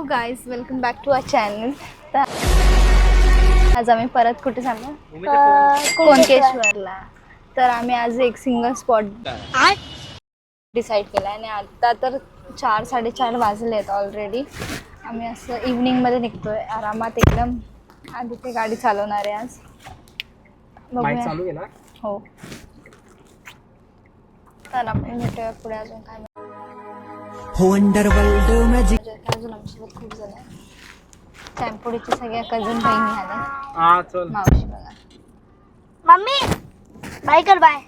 Hello guys, welcome back to our channel. तर आज आम्ही परत कुठे चाललो? कुणकेश्वरला. तर आम्ही आज एक सिंगल स्पॉट डिसाईड केला आणि आता तर 4-4:30 वाजले आहेत ऑलरेडी. आम्ही असं इव्हनिंगमध्ये निघतोय आरामात एकदम. आधी ते गाडी चालवणार आहे आज. बघूया. चालू केला हो, तर आपण भेटूया पुढे. अजून काय अजून आमच्यासोबत खूप जण आहे. चॅम्पुडीच्या सगळ्या कझन बहिणी आल्या. मावशी बघा. मम्मी बाय कर. बाय.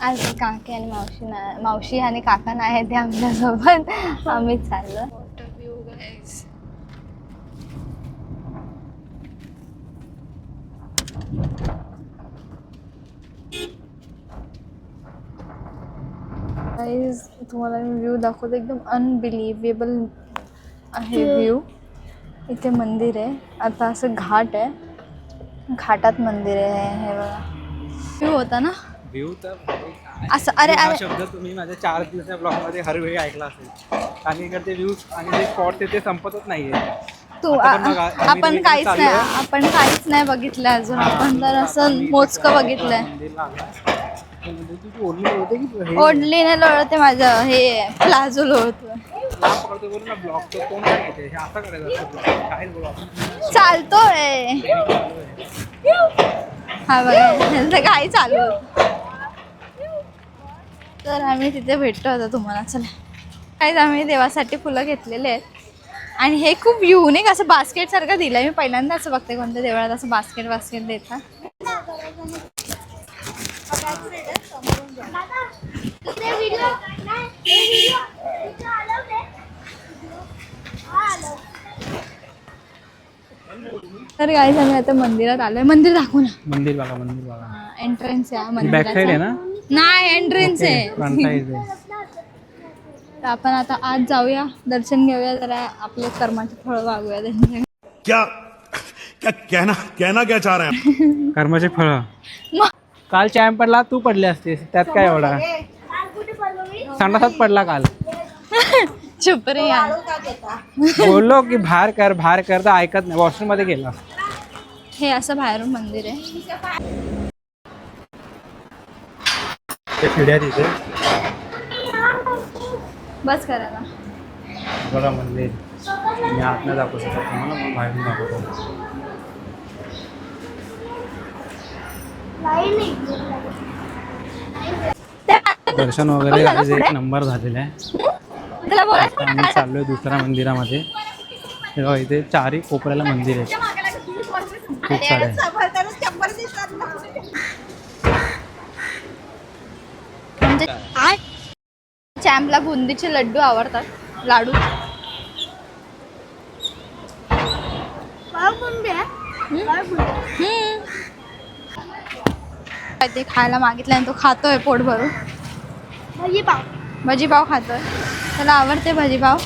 आज काकी आणि मावशी आणि काका नाही आहे ते आमच्यासोबत. आम्ही चाललो. गाईज, तुम्हाला मी व्ह्यू दाखवते. एकदम अनबिलिव्हेबल आहे व्ह्यू. इथे मंदिर आहे. आता असं घाट आहे, घाटात मंदिर आहे. हे बघा व्ह्यू होता ना. व्ह्यू तर असं अरे हा अरे शब्द तुम्ही माझ्या 4 दिवसाच्या ब्लॉग मध्ये हर वेळी ऐकला असेल. कारण इकडचे व्ह्यूज आणि जे स्पॉट ते संपतच नाहीये. तू आपण काहीच नाही बघितलं अजून. आपण तर असं मोजकं बघितलंय. ओढली नाही लोळते माझं हे प्लाझो लोळतो. चालतोय हा बघा काही चालू होत. तर आम्ही तिथे भेटतो आता तुम्हाला. चला काहीच, आम्ही देवासाठी फुलं घेतलेले आहेत आणि हे खूप युनिक असं बास्केट सारखं दिलंय. मी पहिल्यांदा असं बघते कोणत्या देवळात असं बास्केट देतात. तर गाईज, आम्ही आता मंदिरात आलोय. मंदिर दाखवू ना. मंदिर बघा. एंट्रन्स आहे बॅक साइड आहे ना. नाही, एंट्रन्स आहे. फ्रंट साइड आहे. तर आपण आता आज जाऊया, दर्शन घेऊया, जरा आपले कर्माचे फळ वागूया त्यांच्या. क्या कहना क्या चाह रहे हैं? कर्माचे फळ. काल चॅम्प पडला, तू पडले असतेस, त्यात काय एवढा. संडासात पडला काल. चुप रे यार. बोललो की बाहेर कर तर ऐकत नाही. वॉशरूम मध्ये गेला. हे असं बाहेरून मंदिर आहे. शिड्या तिथे बस करायला बघा मंदिर. मी आतनं दाखवू शकतो तुम्हाला, मग बाहेरून दाखवतो. दर्शन वगैरे एक नंबर झालेलं आहे. आता आम्ही चाललोय दुसऱ्या मंदिरामध्ये. तेव्हा इथे 4ही कोपऱ्याला मंदिर आहे, खूप सारे. म्हणजे चॅम्पला बुंदीचे लड्डू आवडतात. लाडू ते खायला मागितलं आणि तो खातोय पोट भरून. भजीपाव खातोय, त्याला आवडते भजीपाव.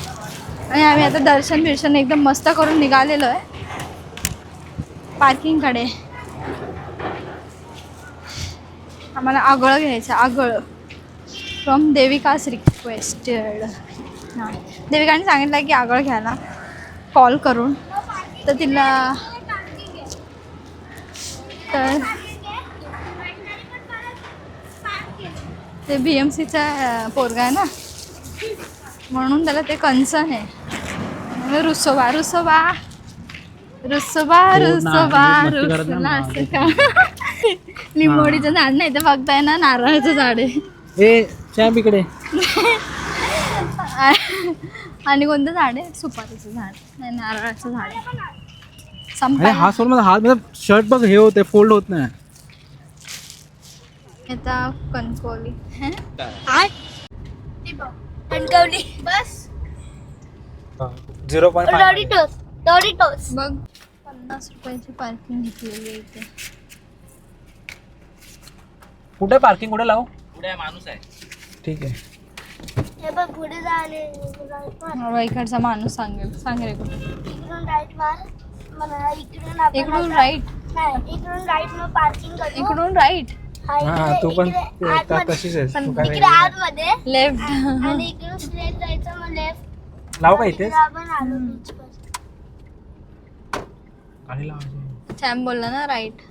आणि आम्ही आता दर्शन एकदम मस्त करून निघालेलो आहे पार्किंगकडे. आम्हाला आगळ घ्यायचं. आगळ फ्रॉम देविकास रिक्वेस्टेड. हां, देविकाने सांगितलं की आगळ घ्यायला कॉल करून. तर तिला तर ते BMCचा पोरगा आहे ना, म्हणून त्याला ते कन्सर्न आहे. रुसोबा असं का. लिंबोडीचं झाड नाही ते बघताय ना, नारळाचं झाड आहे. चॅम्प इकडे. आणि कोणतं झाड आहे? सुपारीचं झाड नाही, नारळाचं झाड आहे. हा सोड माझा हात, मतलब शर्ट बघ हे होते, फोल्ड होत नाही. आता कणकवली बस 0.5 डोरिटोस बघ. 50 रुपयाची पार्किंग घेतलेली आहे इथे. कुठे पार्किंग कुठे लावू? पुढे माणूस आहे. ठीक आहे. हे बघ पुढे जाणे. इकडचा माणूस सांग रे कुठे. इकडून राईट मार. मला इकडून राईट. नाही, इकडून राईट मग पार्किंग कर. इकडून राईट. हा तू पण तशीच आहेस तू काय इकडे आतमध्ये लेफ्ट. आणि इकडून स्ट्रेट जायचं मग लेफ्ट. लाव का इथेच आपण आलो बीच वर. गाडी लावायची सॅम बोलला ना राईट.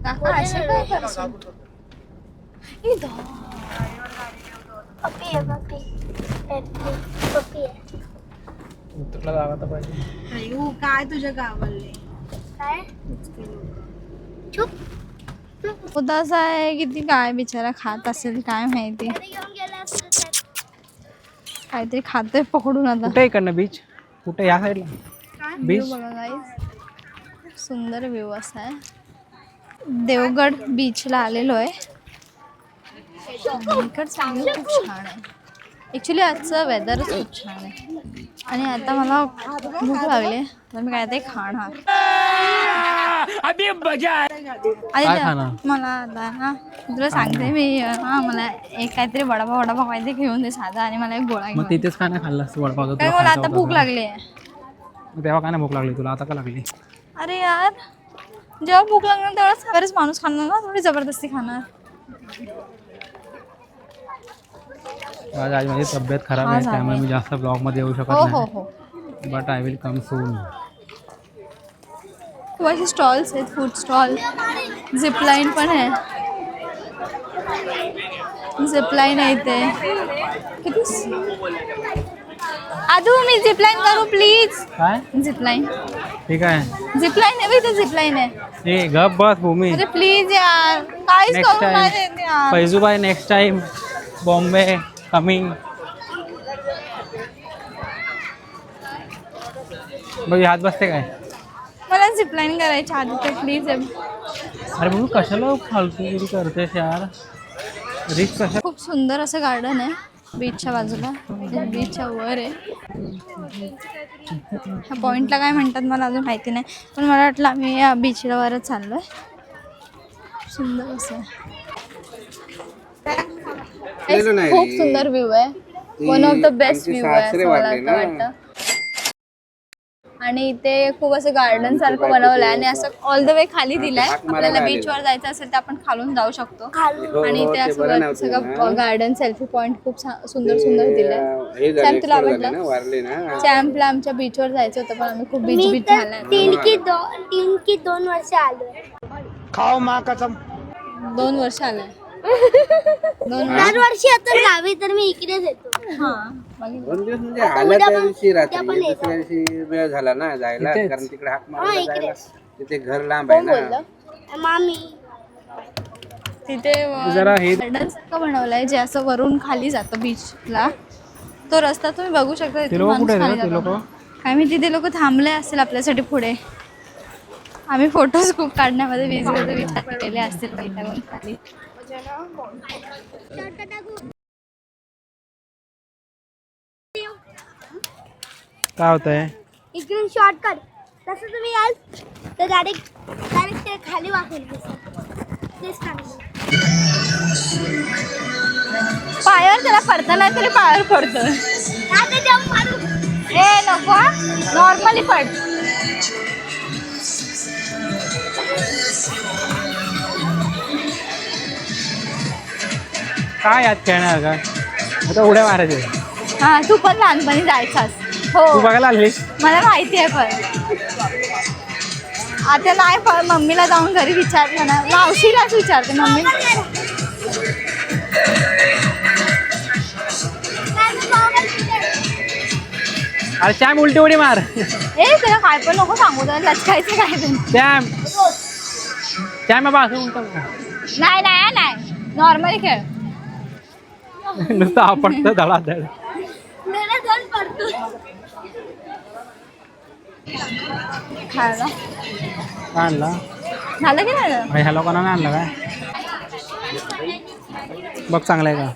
काका असे काय करशील? पप्पी आहे पप्पी. पप्पी आहे. उतरला जागा तर पाहिजे. काय तुझ्या गावाले काय? चुप. उदास आहे किती काय बिचारा खात असेल काय माहिती. घरी घेऊन गेला असता तर. काहीतरी खातोय पकडून आता. कुठे इकडनं बीच कुठे या साईडला व्ह्यू बीच बघा गाईस. सुंदर व्ह्यू असा आहे. देवगड बीचला आलेलो आहे. इकडचं व्ह्यू खूप छान आहे. ॲक्च्युली आजचं वेदरच खूप छान आहे. आणि आता मला भूक लागली आहे तर मी काहीतरी खाणार. काय खाणार? मला आता ना तुला सांगते मी मला एक काहीतरी वडापाव काहीतरी घेऊन दे साधा आणि मला एक गोळा मग घेऊन. तिथेच काय नाही खाल्लं असतं वडापाव काय मला आता भूक लागली आहे. तेव्हा काय नाही भूक लागली तुला आता का लागली? अरे यार जेव्हा भूक लागणार तेवढाच बरेच माणूस खाणार ना थोडी जबरदस्ती खाणार. आज माझी तब्येत खराब हा, आहे झाली. त्यामुळे मी जास्त ब्लॉग मध्ये येऊ हो शकत हो नाही हो. बट आय विल कम सून. खूप असे स्टॉल्स आहेत फूड स्टॉल. झिपलाईन पण आहे. झिपलाईन आहे इथे. किती आधू मी झिपलाईन करू प्लीज. काय झिपलाईन ठीक आहे झिपलाईन आहे इथे झिपलाईन आहे. ए गप बस भूमी. अरे प्लीज यार काहीच नेक्स्ट करू नाही टाइम देत यार. फैजूबाई नेक्स्ट टाइम बॉम्बे कमिंग. बघ हात बसते काय? मला झिपलाईन करायची आधी ते प्लीज. अरे बघू कशाला फालतूगिरी करतेस यार. रिस्क कशा. खूप सुंदर असं गार्डन आहे बीचच्या बाजूला. बीचच्या वर आहे. ह्या पॉईंटला काय म्हणतात मला अजून माहिती नाही पण मला वाटलं आम्ही या बीचला वरच चाललो आहे. सुंदर असं आहे. खूप सुंदर व्ह्यू आहे. One of the best view आहे असं मला आता वाटतं. आणि इथे खूप असं गार्डन सारखं बनवलं आहे आणि असं ऑल द वे खाली दिलंय. आपल्याला बीचवर जायचं असेल तर आपण खालून जाऊ शकतो. आणि इथे असं सगळं गार्डन सेल्फी पॉइंट खूप सुंदर सुंदर दिलंय. सॅम तुला आवडलं? सॅमला आमच्या बीचवर जायचं होतं पण आम्ही खूप बीच झालाय. 3 की 2 वर्ष आलोय. खाओ माँ कसम. 2 वर्ष आले. 2 वर्ष. दरवर्षी आता गावी तर मी इकडेच येतो. हा 2 दिवस म्हणजे आल्या त्या दिवशी रात्री दुसऱ्या दिवशी वेळ झाला ना जायला कारण तिकडे हाक मारायला जायला तिथे घर लांब आहे ना. मामी तिथे जरा हे गार्डन सारखं बनवलंय जे असं वरून खाली जातं बीचला. तो रस्ता तुम्ही बघू शकता. ते तिथून लोक माणूस कुठे खाली आहेत ते जातो. लोक? काय मी तिथे लोक थांबले असतील आपल्यासाठी पुढे. आम्ही फोटोज खूप काढण्यामध्ये बिझी होतो. विचार केले असतील पहिल्या खाली. काय होत आहे? इकडून शॉर्टकट तसं तुम्ही याल तर डायरेक्ट ते खाली वाकेल तेच चांगलं. पायावर त्याला पडता नाही तरी पायावर पडतोय. आता जाऊन मारू. ए नको नॉर्मली पड. काय यात खेळणार का आता उड्या मारायचे? हा तू पण लहानपणी जायचास. हो तू बघायला आलीस? मला माहिती आहे पण आता नाही पण मम्मीला जाऊन घरी विचारलं ना. मावशीलाच विचारते मम्मी. अरे सॅम उलटी उडी मार. ए त्याला काय पण नको सांगू त्याला लचकायचं काय ते. सॅम बाबा असं उलट नाही नाही नाही नॉर्मली खेळ. नुसतं आपण धडाधड. खायला काय आणला? झालं की नाही झालं? ह्या लोकांना नाही आणलं काय? बघ चांगलं आहे का?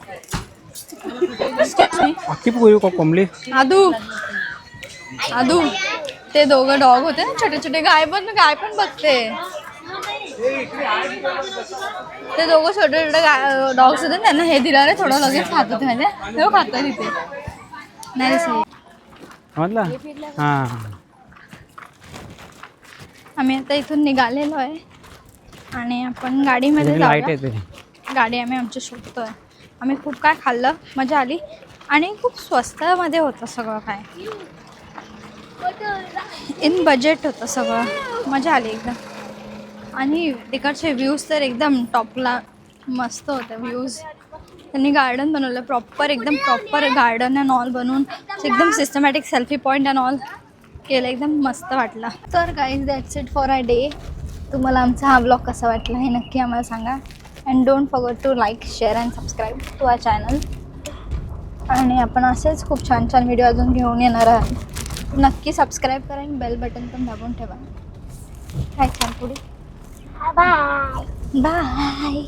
अख्खी पुरी कोंबली. आदू आदू ते दोघं डॉग होते ना छोटे छोटे. गाय पण बघते. ते दोघं छोटे छोटे डॉग्स होते त्यांना हे दिलं रे थोडं लगेच खात होते म्हणजे तेव्हा खात तिथे नाही समजलं? हां आम्ही आता इथून निघालेलो आहे आणि आपण गाडीमध्ये लाईट जाऊया. येते. गाडी आमची शोधतोय. आम्ही खूप काय खाल्लं, मजा आली आणि खूप स्वस्तामध्ये होतं सगळं काय. इन बजेट होतं सगळं, मजा आली एकदम. आणि तिकडचे व्ह्यूज तर एकदम टॉपला मस्त होते व्ह्यूज. त्यांनी गार्डन बनवलं प्रॉपर, एकदम प्रॉपर गार्डन अँड ऑल बनवून एकदम systematic selfie point and all केलं. एकदम मस्त वाटलं. तर guys that's it for a day. तुम्हाला आमचा हा ब्लॉग कसा वाटला हे नक्की आम्हाला सांगा. And don't forget to like, share and subscribe to our channel. आणि आपण असेच खूप छान छान व्हिडिओ अजून घेऊन येणार आहोत. नक्की सबस्क्राईब करा आणि बेल बटन पण दाबून ठेवा. काय छान पुढे. बाय. बाय.